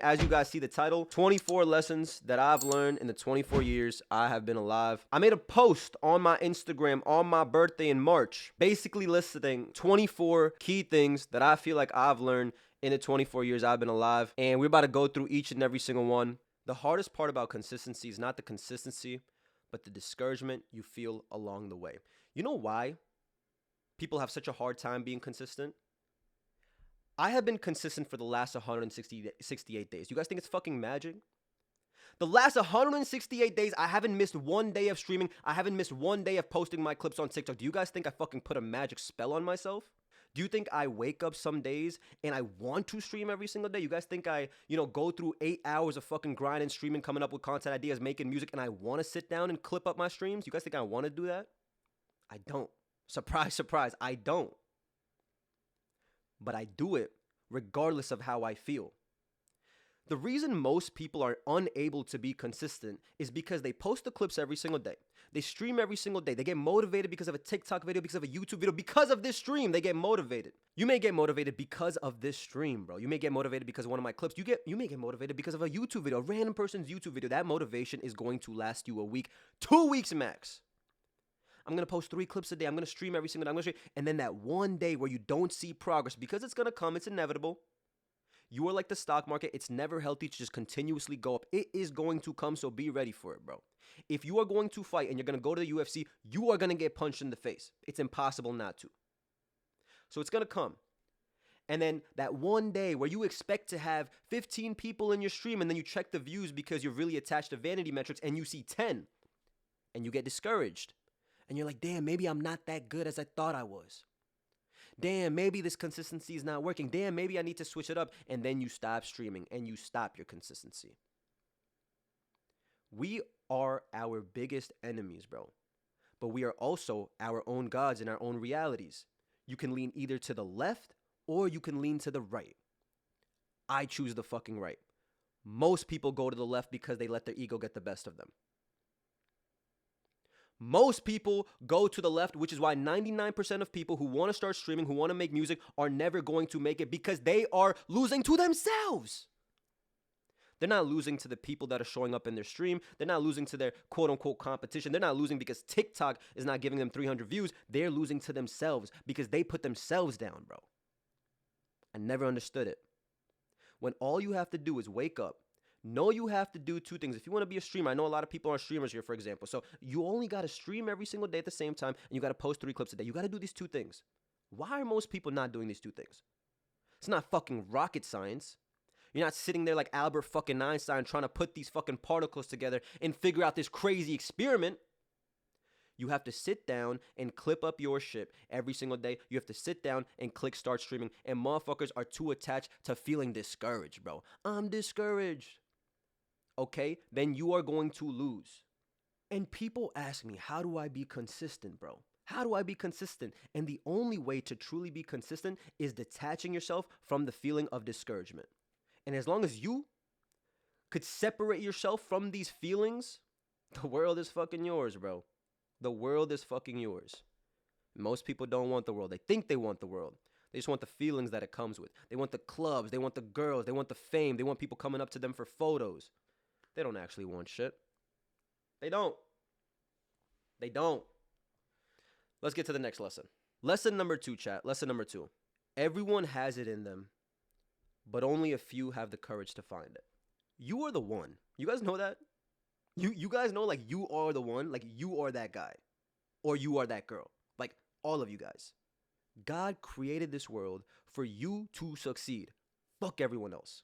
As you guys see the title, 24 lessons that I've learned in the 24 years I have been alive. I made a post on my Instagram on my birthday in March, basically listing 24 key things that I feel like I've learned in the 24 years I've been alive. And we're about to go through each and every single one. The hardest part about consistency is not the consistency, but the discouragement you feel along the way. You know why people have such a hard time being consistent? I have been consistent for the last 168 days. You guys think it's fucking magic? The last 168 days, I haven't missed one day of streaming. I haven't missed one day of posting my clips on TikTok. Do you guys think I fucking put a magic spell on myself? Do you think I wake up some days and I want to stream every single day? You guys think I, go through 8 hours of fucking grinding, streaming, coming up with content ideas, making music, and I want to sit down and clip up my streams? You guys think I want to do that? I don't. Surprise, surprise, I don't. But I do it regardless of how I feel. The reason most people are unable to be consistent is because they post the clips every single day. They stream every single day. They get motivated because of a TikTok video, because of a YouTube video, because of this stream. They get motivated. You may get motivated because of this stream, bro. You may get motivated because of one of my clips. You may get motivated because of a YouTube video, a random person's YouTube video. That motivation is going to last you a week, 2 weeks max. I'm going to post 3 clips a day. I'm going to stream every single day. I'm going to stream. And then that one day where you don't see progress, because it's going to come, it's inevitable. You are like the stock market. It's never healthy to just continuously go up. It is going to come, so be ready for it, bro. If you are going to fight and you're going to go to the UFC, you are going to get punched in the face. It's impossible not to. So it's going to come. And then that one day where you expect to have 15 people in your stream and then you check the views because you're really attached to vanity metrics and you see 10 and you get discouraged. And you're like, damn, maybe I'm not that good as I thought I was. Damn, maybe this consistency is not working. Damn, maybe I need to switch it up. And then you stop streaming and you stop your consistency. We are our biggest enemies, bro. But we are also our own gods in our own realities. You can lean either to the left or you can lean to the right. I choose the fucking right. Most people go to the left because they let their ego get the best of them. Most people go to the left, which is why 99% of people who want to start streaming, who want to make music, are never going to make it because they are losing to themselves. They're not losing to the people that are showing up in their stream. They're not losing to their quote-unquote competition. They're not losing because TikTok is not giving them 300 views. They're losing to themselves because they put themselves down, bro. I never understood it. When all you have to do is wake up, know you have to do 2 things. If you want to be a streamer, I know a lot of people are streamers here, for example. So you only got to stream every single day at the same time, and you got to post 3 clips a day. You got to do these 2 things. Why are most people not doing these 2 things? It's not fucking rocket science. You're not sitting there like Albert fucking Einstein trying to put these fucking particles together and figure out this crazy experiment. You have to sit down and clip up your shit every single day. You have to sit down and click start streaming. And motherfuckers are too attached to feeling discouraged, bro. I'm discouraged. Okay, then you are going to lose. And people ask me, how do I be consistent, bro? How do I be consistent? And the only way to truly be consistent is detaching yourself from the feeling of discouragement. And as long as you could separate yourself from these feelings, the world is fucking yours, bro. The world is fucking yours. Most people don't want the world. They think they want the world. They just want the feelings that it comes with. They want the clubs. They want the girls. They want the fame. They want people coming up to them for photos. They don't actually want shit. They don't. They don't. Let's get to the next lesson. Lesson number 2, chat. Lesson number 2. Everyone has it in them, but only a few have the courage to find it. You are the one. You guys know that? You guys know, like, you are the one. Like, you are that guy. Or you are that girl. Like, all of you guys. God created this world for you to succeed. Fuck everyone else.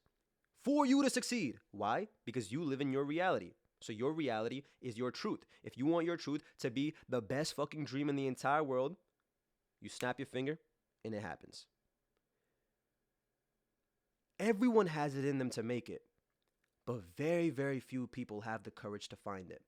For you to succeed. Why? Because you live in your reality. So your reality is your truth. If you want your truth to be the best fucking dream in the entire world, you snap your finger and it happens. Everyone has it in them to make it, but very, very few people have the courage to find it.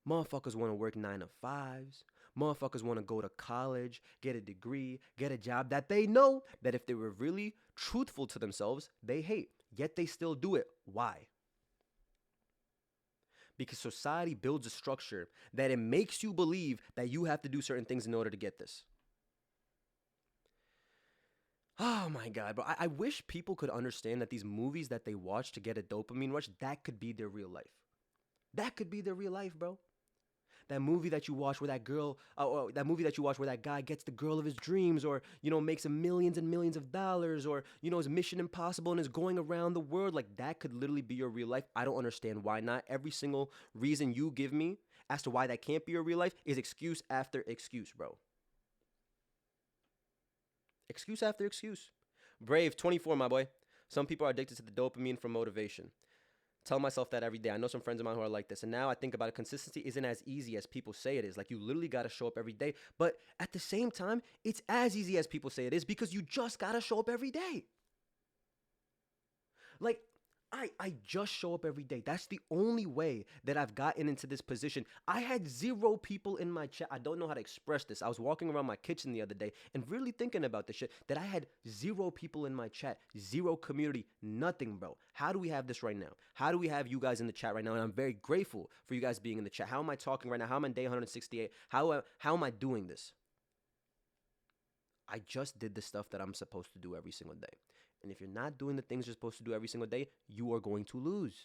Motherfuckers want to work 9 to 5s. Motherfuckers want to go to college, get a degree, get a job that they know that if they were really truthful to themselves, they hate. Yet they still do it. Why? Because society builds a structure that it makes you believe that you have to do certain things in order to get this. Oh my God, bro. I wish people could understand that these movies that they watch to get a dopamine rush, that could be their real life. That could be their real life, bro. That movie that you watch where that girl, that movie that you watch where that guy gets the girl of his dreams, or makes a millions and millions of dollars, or is Mission Impossible and is going around the world. Like that could literally be your real life. I don't understand why not. Every single reason you give me as to why that can't be your real life is excuse after excuse, bro. Excuse after excuse. Brave 24, my boy. Some people are addicted to the dopamine for motivation. Tell myself that every day. I know some friends of mine who are like this. And now I think about it, consistency isn't as easy as people say it is. Like you literally got to show up every day. But at the same time, it's as easy as people say it is because you just got to show up every day. Like I just show up every day. That's the only way that I've gotten into this position. I had 0 people in my chat. I don't know how to express this. I was walking around my kitchen the other day and really thinking about this shit, that I had 0 people in my chat, 0 community, nothing, bro. How do we have this right now? How do we have you guys in the chat right now? And I'm very grateful for you guys being in the chat. How am I talking right now? How am I on day 168? How am I doing this? I just did the stuff that I'm supposed to do every single day. And if you're not doing the things you're supposed to do every single day, you are going to lose.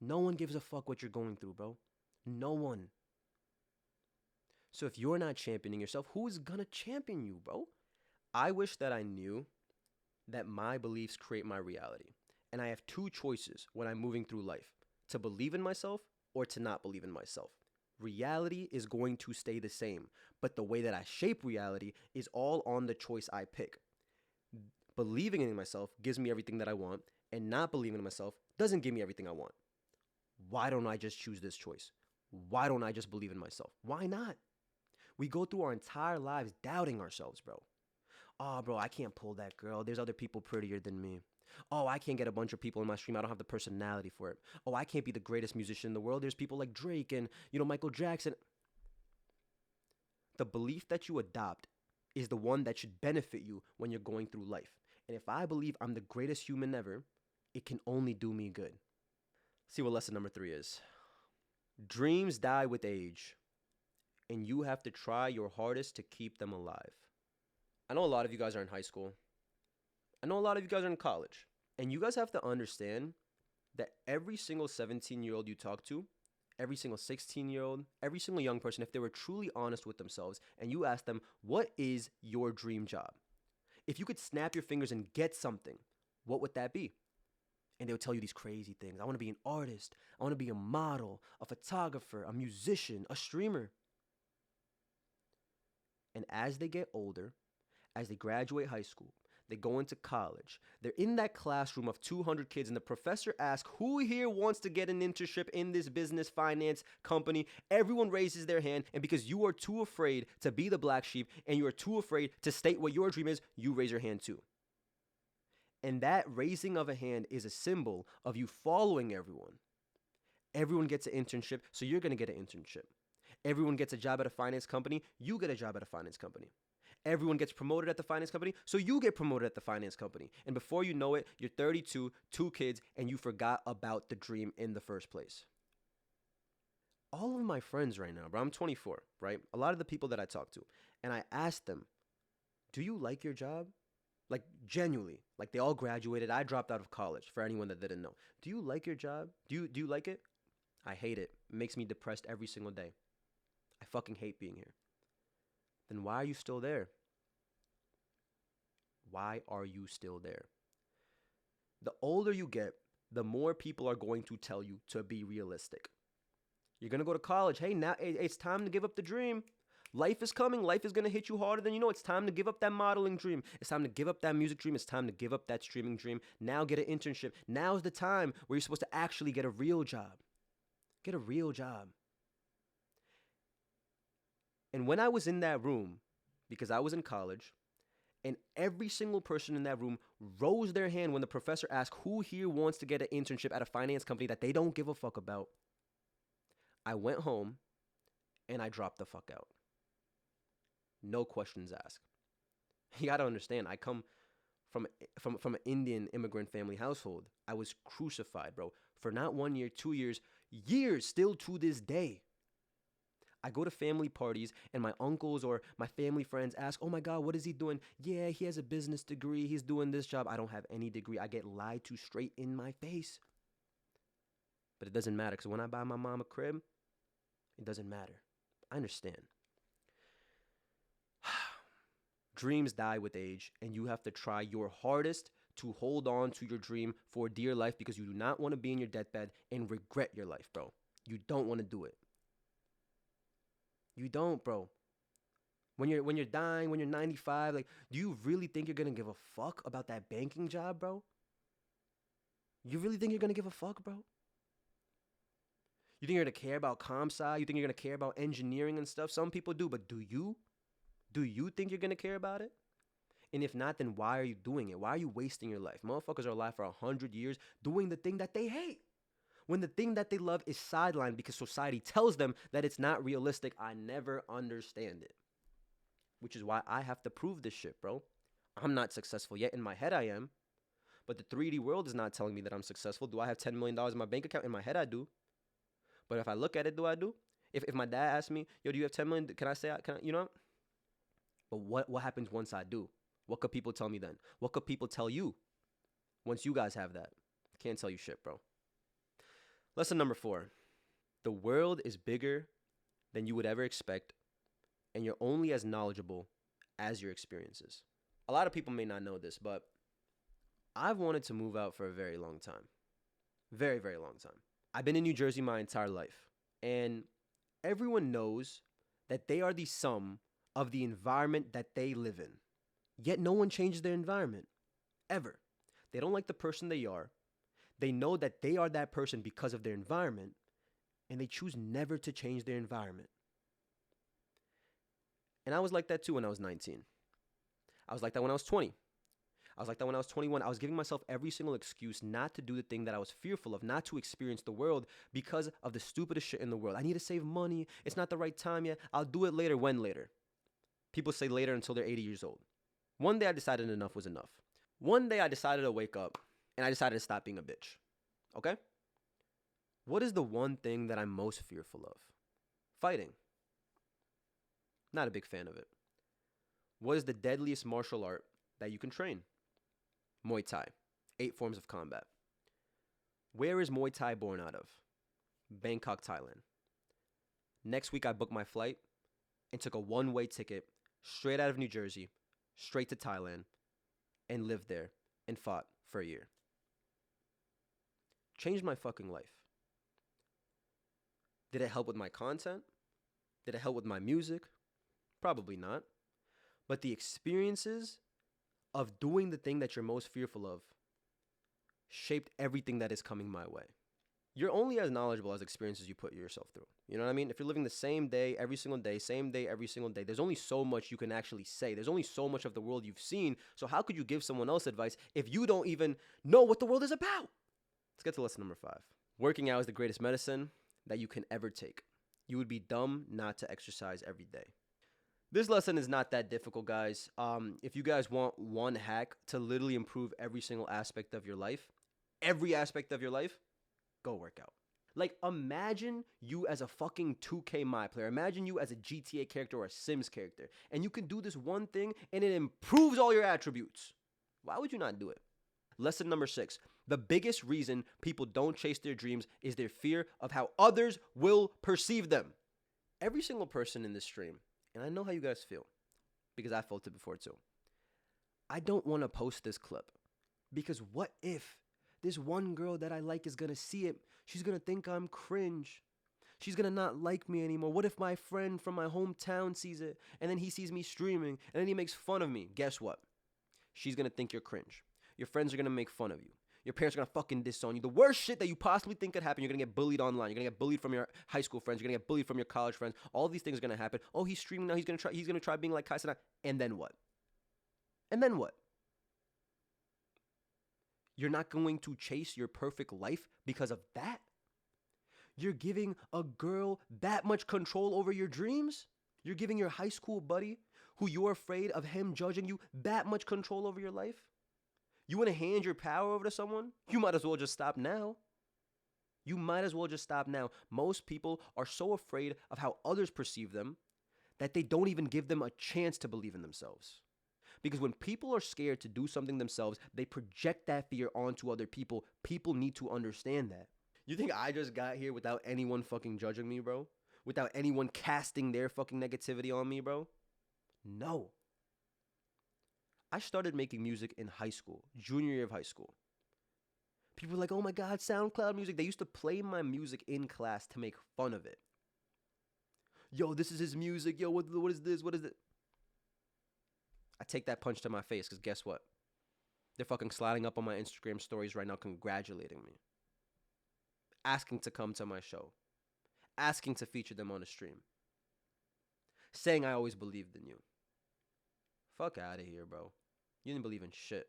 No one gives a fuck what you're going through, bro. No one. So if you're not championing yourself, who is gonna champion you, bro? I wish that I knew that my beliefs create my reality. And I have 2 choices when I'm moving through life: to believe in myself or to not believe in myself. Reality is going to stay the same, but the way that I shape reality is all on the choice I pick. Believing in myself gives me everything that I want, and not believing in myself doesn't give me everything I want. Why don't I just choose this choice? Why don't I just believe in myself? Why not? We go through our entire lives doubting ourselves, bro. Oh, bro, I can't pull that girl. There's other people prettier than me. Oh, I can't get a bunch of people in my stream. I don't have the personality for it. Oh, I can't be the greatest musician in the world. There's people like Drake and, Michael Jackson. The belief that you adopt is the one that should benefit you when you're going through life. And if I believe I'm the greatest human ever, it can only do me good. See what lesson number 3 is. Dreams die with age, and you have to try your hardest to keep them alive. I know a lot of you guys are in high school. I know a lot of you guys are in college. And you guys have to understand that every single 17-year-old you talk to, every single 16-year-old, every single young person, if they were truly honest with themselves and you ask them, what is your dream job? If you could snap your fingers and get something, what would that be? And they would tell you these crazy things. I want to be an artist. I want to be a model, a photographer, a musician, a streamer. And as they get older, as they graduate high school, they go into college, they're in that classroom of 200 kids, and the professor asks, who here wants to get an internship in this business finance company? Everyone raises their hand, and because you are too afraid to be the black sheep and you are too afraid to state what your dream is, you raise your hand too. And that raising of a hand is a symbol of you following everyone. Everyone gets an internship, so you're going to get an internship. Everyone gets a job at a finance company, you get a job at a finance company. Everyone gets promoted at the finance company, so you get promoted at the finance company. And before you know it, you're 32, 2 kids, and you forgot about the dream in the first place. All of my friends right now, bro, I'm 24, right? A lot of the people that I talk to, and I ask them, do you like your job? Like, genuinely. Like, they all graduated. I dropped out of college, for anyone that didn't know. Do you like your job? Do you like it? I hate it. It makes me depressed every single day. I fucking hate being here. Then why are you still there? Why are you still there? The older you get, the more people are going to tell you to be realistic. You're going to go to college. Hey, now it's time to give up the dream. Life is coming. Life is going to hit you harder than you know. It's time to give up that modeling dream. It's time to give up that music dream. It's time to give up that streaming dream. Now get an internship. Now's the time where you're supposed to actually get a real job. Get a real job. And when I was in that room, because I was in college, and every single person in that room rose their hand when the professor asked who here wants to get an internship at a finance company that they don't give a fuck about, I went home and I dropped the fuck out. No questions asked. You gotta understand, I come from an Indian immigrant family household. I was crucified, bro, for not 1 year, 2 years, years still to this day. I go to family parties and my uncles or my family friends ask, oh my God, what is he doing? Yeah, he has a business degree. He's doing this job. I don't have any degree. I get lied to straight in my face. But it doesn't matter because when I buy my mom a crib, it doesn't matter. I understand. Dreams die with age, and you have to try your hardest to hold on to your dream for dear life because you do not want to be in your deathbed and regret your life, bro. You don't want to do it. You don't, bro. When you're dying, when you're 95, like, do you really think you're gonna give a fuck about that banking job, bro? You really think you're gonna give a fuck, bro? You think you're gonna care about comp sci? You think you're gonna care about engineering and stuff? Some people do, but do you? Do you think you're gonna care about it? And if not, then why are you doing it? Why are you wasting your life? Motherfuckers are alive for 100 years doing the thing that they hate. When the thing that they love is sidelined because society tells them that it's not realistic, I never understand it. Which is why I have to prove this shit, bro. I'm not successful yet. In my head, I am. But the 3D world is not telling me that I'm successful. Do I have $10 million in my bank account? In my head, I do. But if I look at it, do I do? If my dad asks me, yo, do you have 10 million? Can I say, you know? But what happens once I do? What could people tell me then? What could people tell you once you guys have that? Can't tell you shit, bro. Lesson number 4. The world is bigger than you would ever expect, and you're only as knowledgeable as your experiences. A lot of people may not know this, but I've wanted to move out for a very long time. Very, very long time. I've been in New Jersey my entire life, and everyone knows that they are the sum of the environment that they live in. Yet no one changes their environment, ever. They don't like the person they are. They know that they are that person because of their environment, and they choose never to change their environment. And I was like that too when I was 19. I was like that when I was 20. I was like that when I was 21. I was giving myself every single excuse not to do the thing that I was fearful of, not to experience the world because of the stupidest shit in the world. I need to save money. It's not the right time yet. I'll do it later. When later? People say later until they're 80 years old. One day I decided enough was enough. One day I decided to wake up and I decided to stop being a bitch. Okay? What is the one thing that I'm most fearful of? Fighting. Not a big fan of it. What is the deadliest martial art that you can train? Muay Thai. 8 forms of combat. Where is Muay Thai born out of? Bangkok, Thailand. Next week I booked my flight and took a one-way ticket straight out of New Jersey, straight to Thailand, and lived there and fought for a year. Changed my fucking life. Did it help with my content? Did it help with my music? Probably not. But the experiences of doing the thing that you're most fearful of shaped everything that is coming my way. You're only as knowledgeable as experiences you put yourself through. You know what I mean? If you're living the same day every single day, same day every single day, there's only so much you can actually say. There's only so much of the world you've seen. So how could you give someone else advice if you don't even know what the world is about? Let's get to lesson number 5. Working out is the greatest medicine that you can ever take. You would be dumb not to exercise every day. This lesson is not that difficult, guys. If you guys want one hack to literally improve every single aspect of your life, go work out. Like, imagine you as a fucking 2K My Player. Imagine you as a GTA character or a Sims character. And you can do this one thing and it improves all your attributes. Why would you not do it? Lesson number 6. The biggest reason people don't chase their dreams is their fear of how others will perceive them. Every single person in this stream, and I know how you guys feel because I felt it before too. I don't want to post this clip because what if this one girl that I like is going to see it? She's going to think I'm cringe. She's going to not like me anymore. What if my friend from my hometown sees it and then he sees me streaming and then he makes fun of me? Guess what? She's going to think you're cringe. Your friends are going to make fun of you. Your parents are going to fucking disown you. The worst shit that you possibly think could happen, you're going to get bullied online. You're going to get bullied from your high school friends. You're going to get bullied from your college friends. All these things are going to happen. Oh, he's streaming now. He's going to try being like Kai Cenat. And then what? You're not going to chase your perfect life because of that? You're giving a girl that much control over your dreams? You're giving your high school buddy, who you're afraid of him judging you, that much control over your life? You want to hand your power over to someone? You might as well just stop now. You might as well just stop now. Most people are so afraid of how others perceive them that they don't even give them a chance to believe in themselves. Because when people are scared to do something themselves, they project that fear onto other people. People need to understand that. You think I just got here without anyone fucking judging me, bro? Without anyone casting their fucking negativity on me, bro? No. I started making music in high school, junior year of high school. People were like, oh my God, SoundCloud music. They used to play my music in class to make fun of it. Yo, this is his music. Yo, what is this? What is it? I take that punch to my face because guess what? They're fucking sliding up on my Instagram stories right now congratulating me. Asking to come to my show. Asking to feature them on a stream. Saying I always believed in you. Fuck out of here, bro. You didn't believe in shit.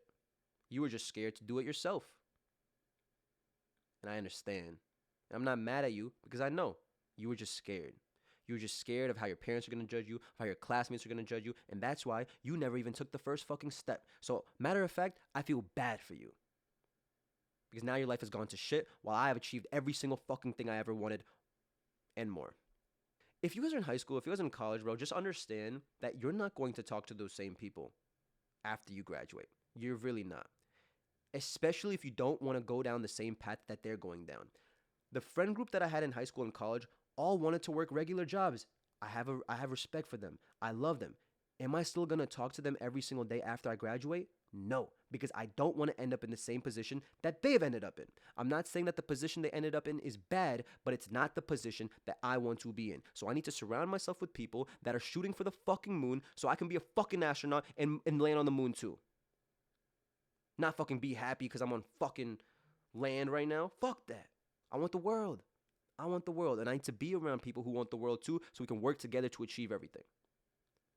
You were just scared to do it yourself. And I understand. I'm not mad at you because I know you were just scared. You were just scared of how your parents are going to judge you, of how your classmates are going to judge you, and that's why you never even took the first fucking step. So, matter of fact, I feel bad for you. Because now your life has gone to shit while I have achieved every single fucking thing I ever wanted and more. If you guys are in high school, if you guys are in college, bro, just understand that you're not going to talk to those same people after you graduate. You're really not. Especially if you don't want to go down the same path that they're going down. The friend group that I had in high school and college all wanted to work regular jobs. I have respect for them. I love them. Am I still going to talk to them every single day after I graduate? No, because I don't want to end up in the same position that they've ended up in. I'm not saying that the position they ended up in is bad, but it's not the position that I want to be in. So I need to surround myself with people that are shooting for the fucking moon so I can be a fucking astronaut and land on the moon too. Not fucking be happy because I'm on fucking land right now. Fuck that. I want the world. I want the world. And I need to be around people who want the world too so we can work together to achieve everything.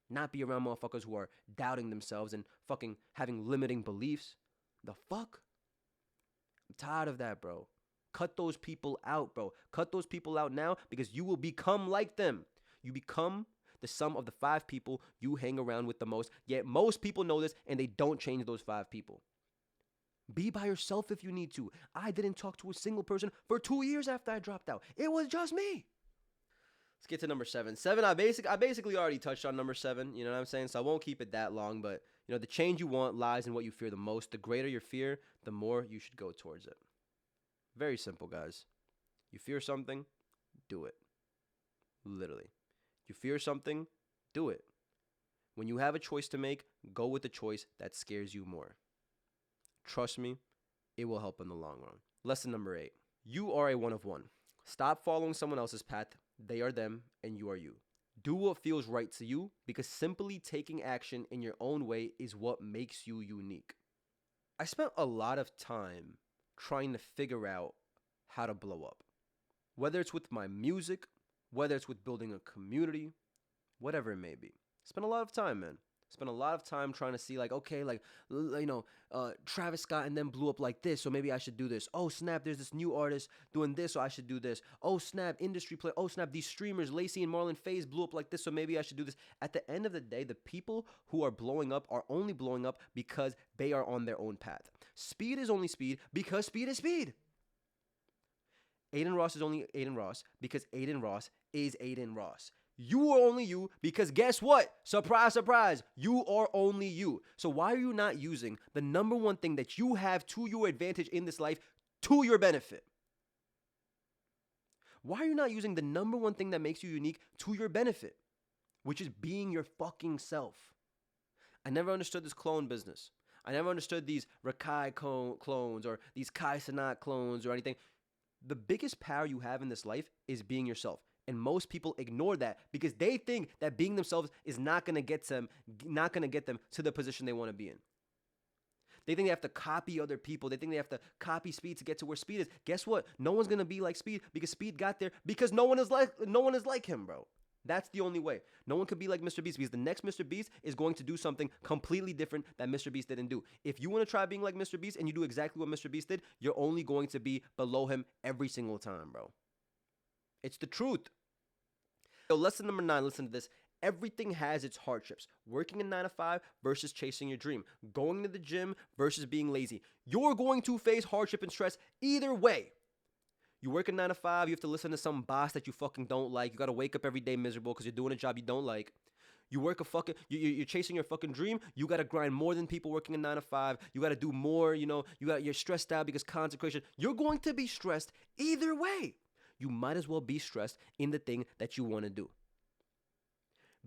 Not be around motherfuckers who are doubting themselves and fucking having limiting beliefs. The fuck? I'm tired of that, bro. Cut those people out, bro. Cut those people out now because you will become like them. You become the sum of the 5 people you hang around with the most. Yet most people know this and they don't change those 5 people. Be by yourself if you need to. I didn't talk to a single person for 2 years after I dropped out. It was just me. Let's get to number 7. I basically already touched on number 7, you know what I'm saying? So I won't keep it that long, but you know, the change you want lies in what you fear the most. The greater your fear, the more you should go towards it. Very simple, guys. You fear something, do it. Literally. You fear something, do it. When you have a choice to make, go with the choice that scares you more. Trust me, it will help in the long run. Lesson number 8. You are a one of one. Stop following someone else's path. They are them and you are you. Do what feels right to you because simply taking action in your own way is what makes you unique. I spent a lot of time trying to figure out how to blow up. Whether it's with my music, whether it's with building a community, whatever it may be. Spent a lot of time, man. Spent a lot of time trying to see like, okay, like, you know, Travis Scott and then blew up like this, so maybe I should do this. Oh, snap, there's this new artist doing this, so I should do this. Oh, snap, industry play. Oh, snap, these streamers, Lacey and Marlon Faze blew up like this, so maybe I should do this. At the end of the day, the people who are blowing up are only blowing up because they are on their own path. Speed is only speed because speed is speed. Adin Ross is only Adin Ross because Adin Ross is Adin Ross. You are only you because guess what? Surprise, surprise. You are only you. So why are you not using the number one thing that you have to your advantage in this life to your benefit? Why are you not using the number one thing that makes you unique to your benefit? Which is being your fucking self. I never understood this clone business. I never understood these Rakai clones or these Kai Cenat clones or anything. The biggest power you have in this life is being yourself. And most people ignore that because they think that being themselves is not going to get them to the position they want to be in. They think they have to copy other people. They think they have to copy Speed to get to where Speed is. Guess what? No one's going to be like Speed because Speed got there because no one is like him, bro. That's the only way. No one could be like Mr. Beast because the next Mr. Beast is going to do something completely different that Mr. Beast didn't do. If you want to try being like Mr. Beast and you do exactly what Mr. Beast did, you're only going to be below him every single time, bro. It's the truth. So lesson number 9, listen to this. Everything has its hardships. Working a 9 to 5 versus chasing your dream. Going to the gym versus being lazy. You're going to face hardship and stress either way. You work a 9 to 5, you have to listen to some boss that you fucking don't like. You got to wake up every day miserable because you're doing a job you don't like. You work a fucking, you're chasing your fucking dream. You got to grind more than people working a 9 to 5. You got to do more, you're stressed out because consecration. You're going to be stressed either way. You might as well be stressed in the thing that you want to do.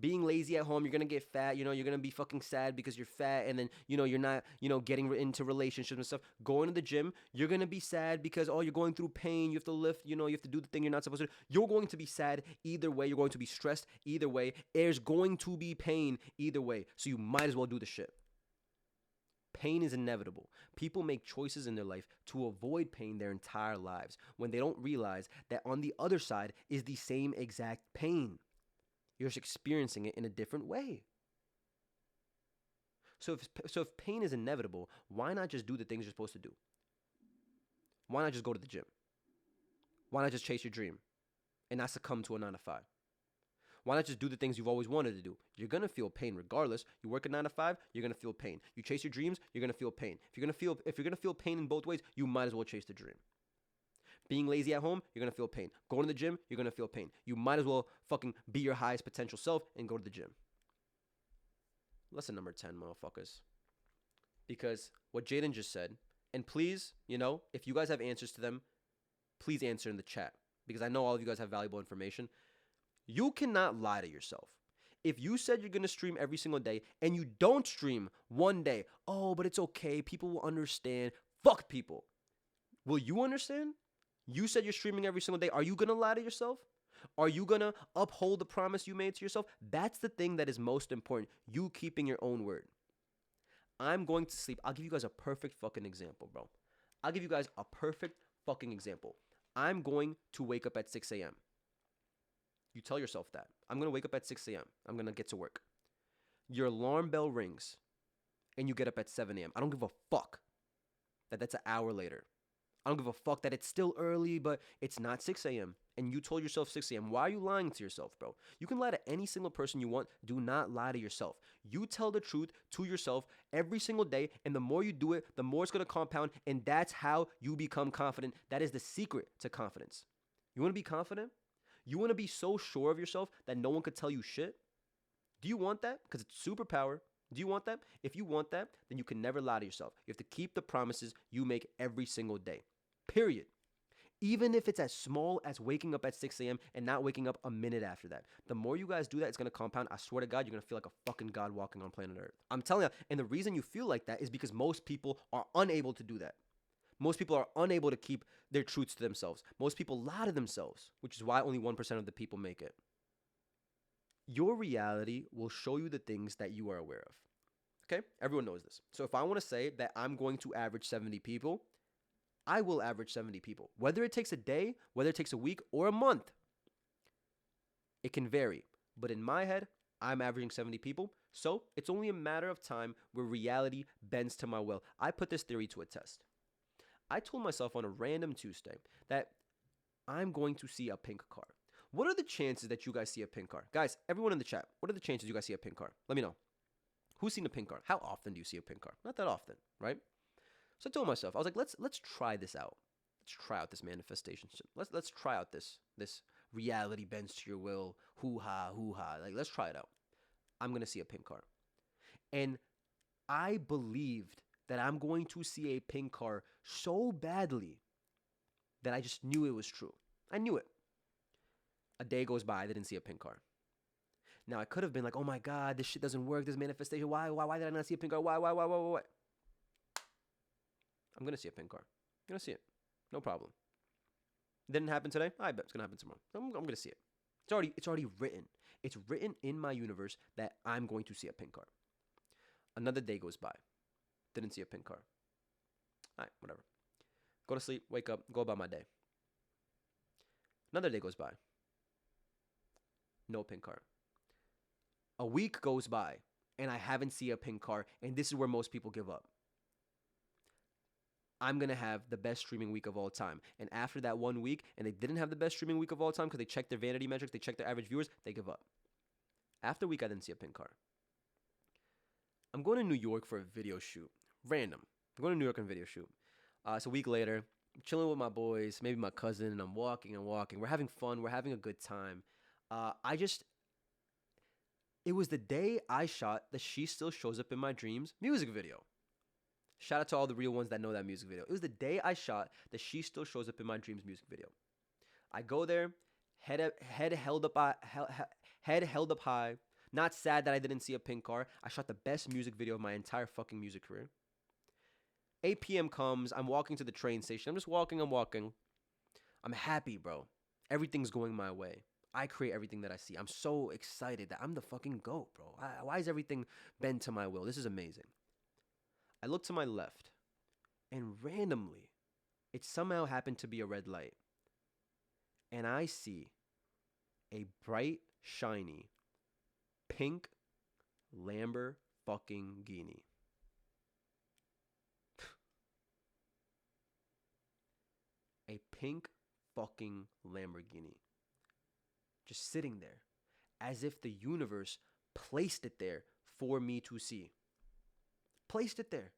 Being lazy at home, you're going to get fat, you're going to be fucking sad because you're fat and then, you're not, getting into relationships and stuff. Going to the gym, you're going to be sad because, you're going through pain, you have to lift, you have to do the thing you're not supposed to do. You're going to be sad either way. You're going to be stressed either way. There's going to be pain either way. So you might as well do the shit. Pain is inevitable. People make choices in their life to avoid pain their entire lives when they don't realize that on the other side is the same exact pain. You're just experiencing it in a different way. So if pain is inevitable, why not just do the things you're supposed to do? Why not just go to the gym? Why not just chase your dream and not succumb to a 9 to 5? Why not just do the things you've always wanted to do? You're going to feel pain regardless. You work a 9 to 5, you're going to feel pain. You chase your dreams, you're going to feel pain. If you're going to feel pain in both ways, you might as well chase the dream. Being lazy at home, you're going to feel pain. Going to the gym, you're going to feel pain. You might as well fucking be your highest potential self and go to the gym. Lesson number 10, motherfuckers. Because what Jaden just said, and please, if you guys have answers to them, please answer in the chat. Because I know all of you guys have valuable information. You cannot lie to yourself. If you said you're going to stream every single day and you don't stream one day, but it's okay, people will understand. Fuck people. Will you understand? You said you're streaming every single day. Are you going to lie to yourself? Are you going to uphold the promise you made to yourself? That's the thing that is most important. You keeping your own word. I'm going to sleep. I'll give you guys a perfect fucking example, bro. I'll give you guys a perfect fucking example. I'm going to wake up at 6 a.m. You tell yourself that. I'm going to wake up at 6 a.m. I'm going to get to work. Your alarm bell rings and you get up at 7 a.m. I don't give a fuck that that's an hour later. I don't give a fuck that it's still early, but it's not 6 a.m. And you told yourself 6 a.m. Why are you lying to yourself, bro? You can lie to any single person you want. Do not lie to yourself. You tell the truth to yourself every single day, and the more you do it, the more it's going to compound, and that's how you become confident. That is the secret to confidence. You want to be confident? You want to be so sure of yourself that no one could tell you shit? Do you want that? Because it's superpower. Do you want that? If you want that, then you can never lie to yourself. You have to keep the promises you make every single day. Period. Even if it's as small as waking up at 6 a.m. and not waking up a minute after that. The more you guys do that, it's going to compound. I swear to God, you're going to feel like a fucking God walking on planet Earth. I'm telling you. And the reason you feel like that is because most people are unable to do that. Most people are unable to keep their truths to themselves. Most people lie to themselves, which is why only 1% of the people make it. Your reality will show you the things that you are aware of. Okay? Everyone knows this. So if I want to say that I'm going to average 70 people, I will average 70 people. Whether it takes a day, whether it takes a week, or a month, it can vary. But in my head, I'm averaging 70 people. So it's only a matter of time where reality bends to my will. I put this theory to a test. I told myself on a random Tuesday that I'm going to see a pink car. What are the chances that you guys see a pink car? Guys, everyone in the chat, what are the chances you guys see a pink car? Let me know. Who's seen a pink car? How often do you see a pink car? Not that often, right? So I told myself, I was like, let's try this out. Let's try out this manifestation. Let's try out this reality bends to your will. Hoo-ha, hoo-ha. Like, let's try it out. I'm going to see a pink car. And I believed that I'm going to see a pink car so badly that I just knew it was true. I knew it. A day goes by, I didn't see a pink car. Now, I could have been like, oh my God, this shit doesn't work, this manifestation. Why did I not see a pink car? Why? I'm going to see a pink car. I'm going to see it. No problem. Didn't happen today? I bet it's going to happen tomorrow. I'm going to see it. It's already written. It's written in my universe that I'm going to see a pink car. Another day goes by. Didn't see a pink car. All right, whatever. Go to sleep, wake up, go about my day. Another day goes by. No pink car. A week goes by, and I haven't seen a pink car, and this is where most people give up. I'm going to have the best streaming week of all time. And after that 1 week, and they didn't have the best streaming week of all time because they checked their vanity metrics, they checked their average viewers, they give up. After a week, I didn't see a pink car. I'm going to New York for a video shoot. Random. I'm going to New York on a video shoot. It's a week later. chilling with my boys, maybe my cousin, and I'm walking and walking. We're having fun. We're having a good time. I just, it was the day I shot the She Still Shows Up in My Dreams music video. Shout out to all the real ones that know that music video. It was the day I shot the She Still Shows Up in My Dreams music video. I go there, head held up high. Not sad that I didn't see a pink car. I shot the best music video of my entire fucking music career. 8 p.m. comes. I'm walking to the train station. I'm just walking. I'm happy, bro. Everything's going my way. I create everything that I see. I'm so excited that I'm the fucking GOAT, bro. Why is everything bent to my will? This is amazing. I look to my left, and randomly, it somehow happened to be a red light. And I see a bright, shiny, pink Lamborghini. A pink fucking Lamborghini. Just sitting there, as if the universe placed it there for me to see. Placed it there.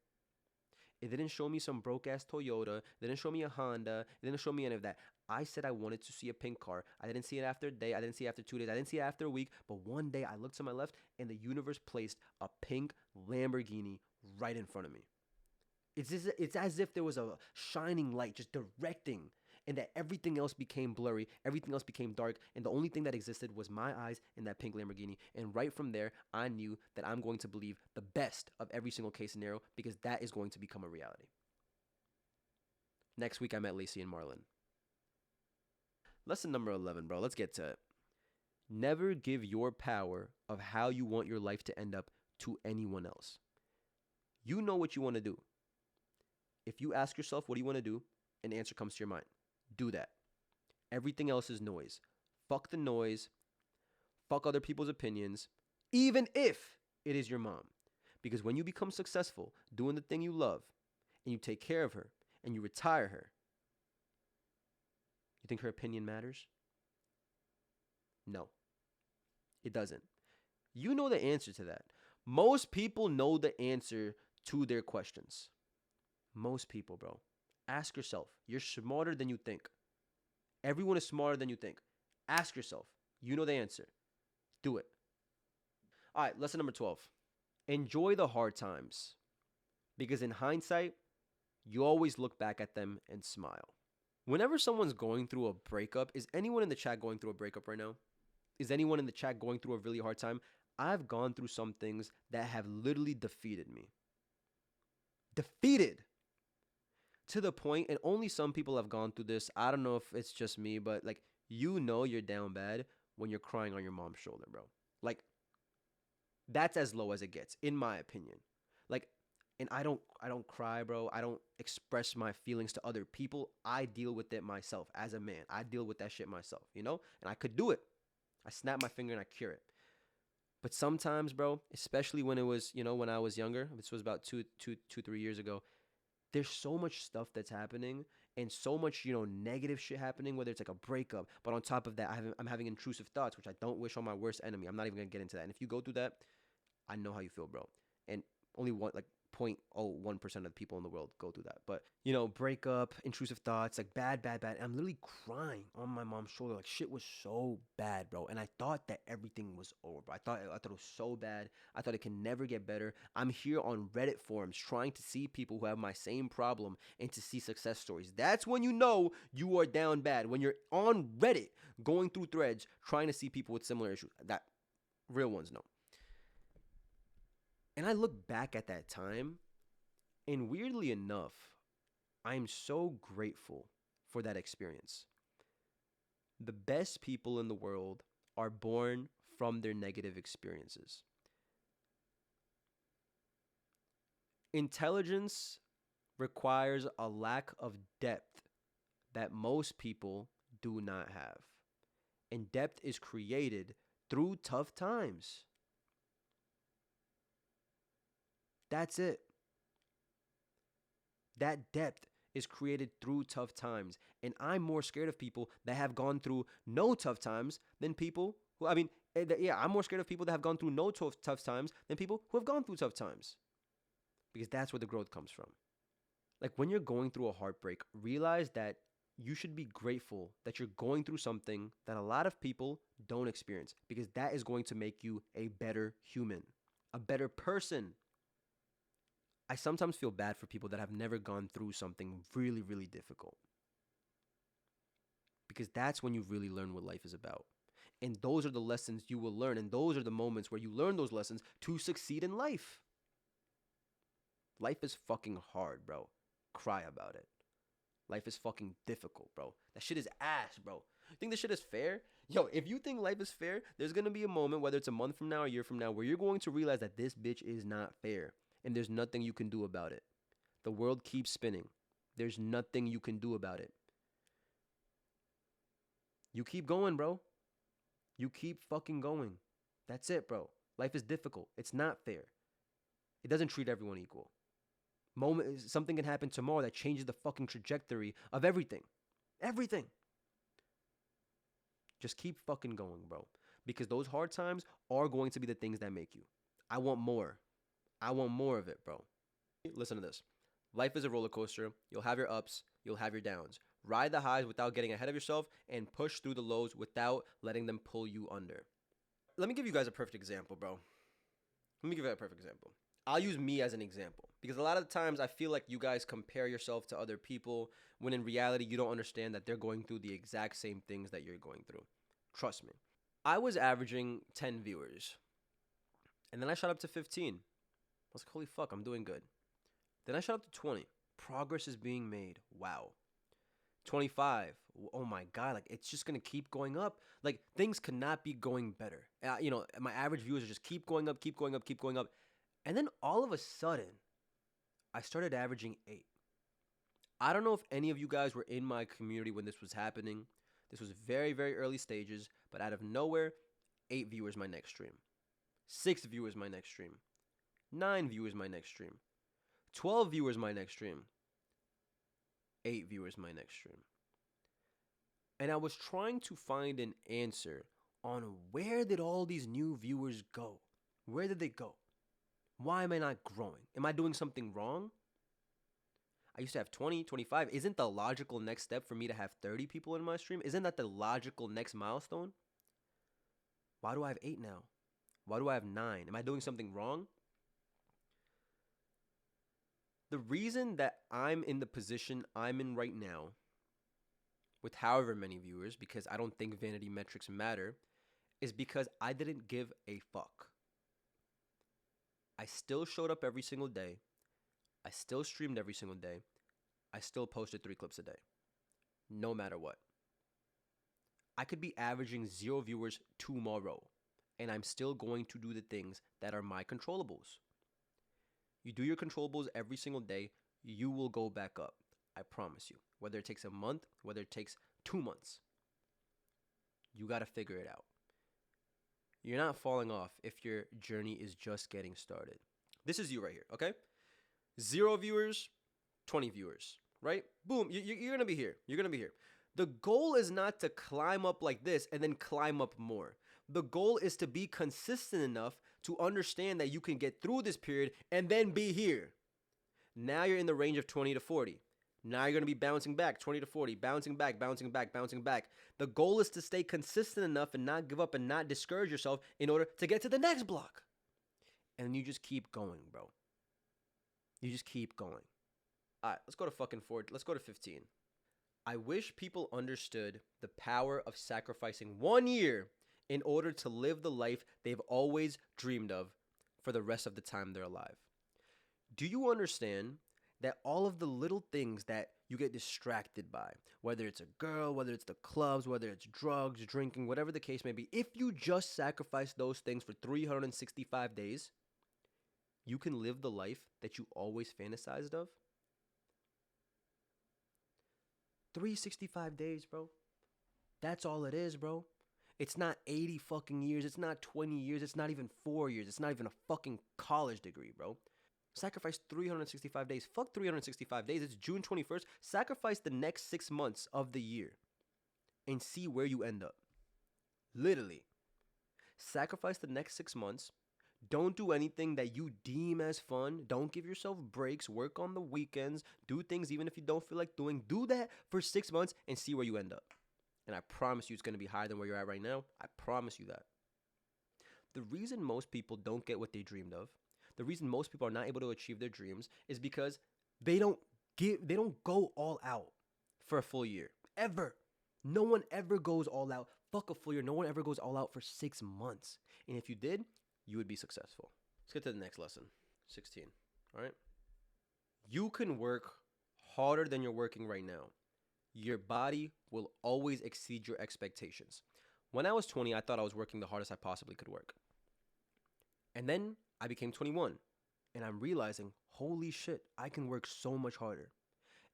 It didn't show me some broke ass Toyota. It didn't show me a Honda. It didn't show me any of that. I said I wanted to see a pink car. I didn't see it after a day. I didn't see it after 2 days. I didn't see it after a week. But one day I looked to my left and the universe placed a pink Lamborghini right in front of me. It's as if there was a shining light just directing, and that everything else became blurry, everything else became dark, and the only thing that existed was my eyes and that pink Lamborghini. And right from there, I knew that I'm going to believe the best of every single case scenario, because that is going to become a reality. Next week, I met Lacey and Marlon. Lesson number 11, bro. Let's get to it. Never give your power of how you want your life to end up to anyone else. You know what you want to do. If you ask yourself, what do you want to do? An answer comes to your mind. Do that. Everything else is noise. Fuck the noise. Fuck other people's opinions. Even if it is your mom. Because when you become successful doing the thing you love, and you take care of her, and you retire her, you think her opinion matters? No. It doesn't. You know the answer to that. Most people know the answer to their questions. Most people, bro. Ask yourself. You're smarter than you think. Everyone is smarter than you think. Ask yourself. You know the answer. Do it. All right, lesson number 12. Enjoy the hard times. Because in hindsight, you always look back at them and smile. Whenever someone's going through a breakup, is anyone in the chat going through a breakup right now? Is anyone in the chat going through a really hard time? I've gone through some things that have literally defeated me. Defeated. To the point, and only some people have gone through this. I don't know if it's just me, but like, you know you're down bad when you're crying on your mom's shoulder, bro. Like, that's as low as it gets, in my opinion. Like, and I don't cry, bro. I don't express my feelings to other people. I deal with it myself as a man. I deal with that shit myself, you know? And I could do it. I snap my finger and I cure it. But sometimes, bro, especially when it was, you know, when I was younger, this was about 3 years ago, there's so much stuff that's happening and so much, you know, negative shit happening, whether it's like a breakup. But on top of that, I'm having intrusive thoughts, which I don't wish on my worst enemy. I'm not even going to get into that. And if you go through that, I know how you feel, bro. And only 0.01% of the people in the world go through that. But, you know, breakup, intrusive thoughts, like bad. And I'm literally crying on my mom's shoulder. Like, shit was so bad, bro. And I thought that everything was over, bro. I thought it was so bad. I thought it can never get better. I'm here on Reddit forums trying to see people who have my same problem and to see success stories. That's when you know you are down bad. When you're on Reddit going through threads trying to see people with similar issues. That real ones know. And I look back at that time, and weirdly enough, I'm so grateful for that experience. The best people in the world are born from their negative experiences. Intelligence requires a lack of depth that most people do not have. And depth is created through tough times. That's it. That depth is created through tough times. And I'm more scared of people that have gone through no tough times than people who, I'm more scared of people that have gone through no tough times than people who have gone through tough times. Because that's where the growth comes from. Like when you're going through a heartbreak, realize that you should be grateful that you're going through something that a lot of people don't experience because that is going to make you a better human, a better person. I sometimes feel bad for people that have never gone through something really, really difficult because that's when you really learn what life is about. And those are the lessons you will learn. And those are the moments where you learn those lessons to succeed in life. Life is fucking hard, bro. Cry about it. Life is fucking difficult, bro. That shit is ass, bro. You think this shit is fair? Yo, if you think life is fair, there's gonna be a moment, whether it's a month from now or a year from now, where you're going to realize that this bitch is not fair. And there's nothing you can do about it. The world keeps spinning. There's nothing you can do about it. You keep going, bro. You keep fucking going. That's it, bro. Life is difficult. It's not fair. It doesn't treat everyone equal. Something can happen tomorrow that changes the fucking trajectory of everything. Everything. Just keep fucking going, bro. Because those hard times are going to be the things that make you. I want more. I want more of it, bro. Listen to this. Life is a roller coaster. You'll have your ups, you'll have your downs. Ride the highs without getting ahead of yourself and push through the lows without letting them pull you under. Let me give you guys a perfect example, bro. Let me give you a perfect example. I'll use me as an example because a lot of the times I feel like you guys compare yourself to other people when in reality you don't understand that they're going through the exact same things that you're going through. Trust me. I was averaging 10 viewers and then I shot up to 15. I was like, holy fuck, I'm doing good. Then I shot up to 20. Progress is being made. Wow. 25. Oh my God. Like, it's just going to keep going up. Like, things cannot be going better. My average viewers are just keep going up, keep going up, keep going up. And then all of a sudden, I started averaging 8. I don't know if any of you guys were in my community when this was happening. This was very, very early stages. But out of nowhere, 8 viewers my next stream. 6 viewers my next stream. 9 viewers my next stream. 12 viewers my next stream. 8 viewers my next stream. And I was trying to find an answer on where did all these new viewers go? Where did they go? Why am I not growing? Am I doing something wrong? I used to have 20, 25. Isn't the logical next step for me to have 30 people in my stream? Isn't that the logical next milestone? Why do I have 8 now? Why do I have 9? Am I doing something wrong? The reason that I'm in the position I'm in right now, with however many viewers, because I don't think vanity metrics matter, is because I didn't give a fuck. I still showed up every single day. I still streamed every single day. I still posted 3 clips a day. No matter what. I could be averaging 0 viewers tomorrow, and I'm still going to do the things that are my controllables. You do your controllables every single day, you will go back up. I promise you. Whether it takes a month, whether it takes 2 months. You got to figure it out. You're not falling off if your journey is just getting started. This is you right here, okay? 0 viewers, 20 viewers, right? Boom, you're going to be here. You're going to be here. The goal is not to climb up like this and then climb up more. The goal is to be consistent enough to understand that you can get through this period and then be here. Now you're in the range of 20 to 40. Now you're going to be bouncing back, 20 to 40, bouncing back, bouncing back, bouncing back. The goal is to stay consistent enough and not give up and not discourage yourself in order to get to the next block. And you just keep going, bro. You just keep going. All right, let's go to fucking 4. Let's go to 15. I wish people understood the power of sacrificing 1 year in order to live the life they've always dreamed of for the rest of the time they're alive. Do you understand that all of the little things that you get distracted by, whether it's a girl, whether it's the clubs, whether it's drugs, drinking, whatever the case may be, if you just sacrifice those things for 365 days, you can live the life that you always fantasized of? 365 days, bro. That's all it is, bro. It's not 80 fucking years. It's not 20 years. It's not even 4 years. It's not even a fucking college degree, bro. Sacrifice 365 days. Fuck 365 days. It's June 21st. Sacrifice the next 6 months of the year and see where you end up. Literally. Sacrifice the next 6 months. Don't do anything that you deem as fun. Don't give yourself breaks. Work on the weekends. Do things even if you don't feel like doing. Do that for 6 months and see where you end up. And I promise you it's going to be higher than where you're at right now. I promise you that. The reason most people don't get what they dreamed of, the reason most people are not able to achieve their dreams is because they don't go all out for a full year. Ever. No one ever goes all out. Fuck a full year. No one ever goes all out for 6 months. And if you did, you would be successful. Let's get to the next lesson. 16. All right. You can work harder than you're working right now. Your body will always exceed your expectations. When I was 20, I thought I was working the hardest I possibly could work. And then I became 21 and I'm realizing, holy shit, I can work so much harder.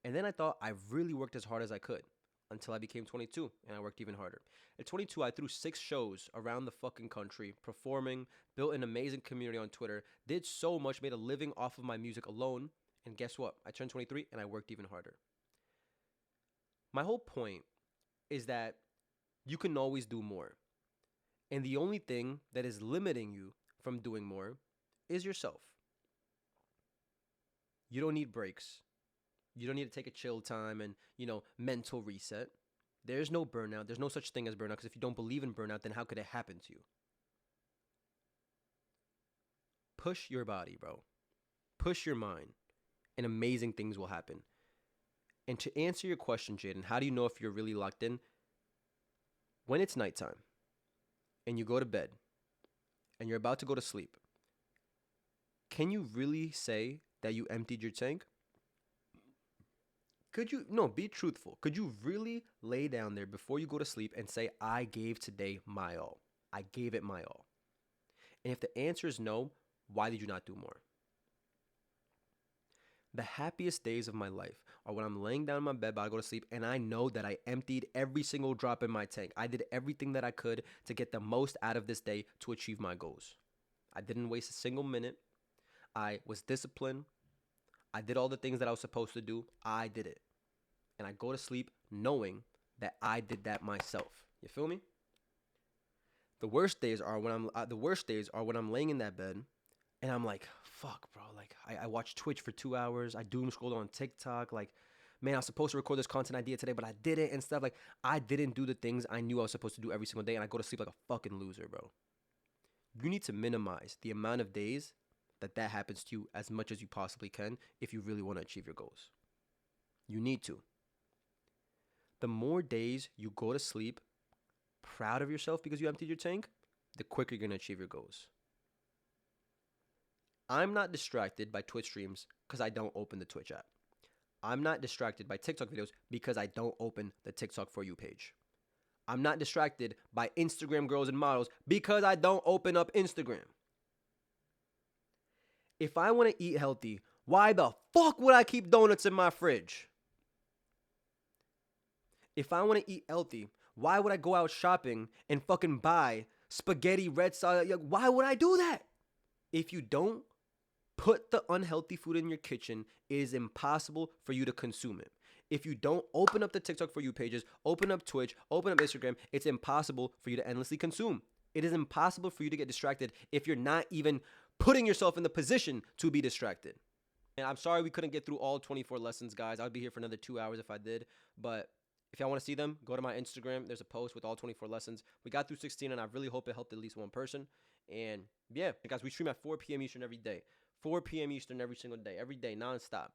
And then I thought I really worked as hard as I could until I became 22 and I worked even harder. At 22, I threw 6 shows around the fucking country, performing, built an amazing community on Twitter, did so much, made a living off of my music alone. And guess what? I turned 23 and I worked even harder. My whole point is that you can always do more. And the only thing that is limiting you from doing more is yourself. You don't need breaks. You don't need to take a chill time and, mental reset. There's no burnout. There's no such thing as burnout, because if you don't believe in burnout, then how could it happen to you? Push your body, bro. Push your mind, and amazing things will happen. And to answer your question, Jaden, how do you know if you're really locked in? When it's nighttime and you go to bed and you're about to go to sleep, can you really say that you emptied your tank? Be truthful. Could you really lay down there before you go to sleep and say, I gave today my all? I gave it my all. And if the answer is no, why did you not do more? The happiest days of my life are when I'm laying down in my bed about to go to sleep and I know that I emptied every single drop in my tank. I did everything that I could to get the most out of this day to achieve my goals. I didn't waste a single minute. I was disciplined. I did all the things that I was supposed to do. I did it. And I go to sleep knowing that I did that myself. You feel me? The worst days are when I'm laying in that bed and I'm like, fuck, bro. Like, I watch Twitch for 2 hours. I doom scrolled on TikTok. Like, man, I was supposed to record this content idea today, but I didn't and stuff. Like, I didn't do the things I knew I was supposed to do every single day, and I go to sleep like a fucking loser, bro. You need to minimize the amount of days that happens to you as much as you possibly can if you really want to achieve your goals. You need to. The more days you go to sleep proud of yourself because you emptied your tank, the quicker you're going to achieve your goals. I'm not distracted by Twitch streams because I don't open the Twitch app. I'm not distracted by TikTok videos because I don't open the TikTok For You page. I'm not distracted by Instagram girls and models because I don't open up Instagram. If I want to eat healthy, why the fuck would I keep donuts in my fridge? If I want to eat healthy, why would I go out shopping and fucking buy spaghetti, red sauce? Why would I do that? If you don't put the unhealthy food in your kitchen, it is impossible for you to consume it. If you don't open up the TikTok For You pages, open up Twitch, open up Instagram, it's impossible for you to endlessly consume. It is impossible for you to get distracted if you're not even putting yourself in the position to be distracted. And I'm sorry we couldn't get through all 24 lessons, guys. I'd be here for another 2 hours if I did. But if y'all want to see them, go to my Instagram. There's a post with all 24 lessons. We got through 16, and I really hope it helped at least one person. And yeah, guys, we stream at 4 p.m. Eastern every day. 4 p.m. Eastern every single day, nonstop.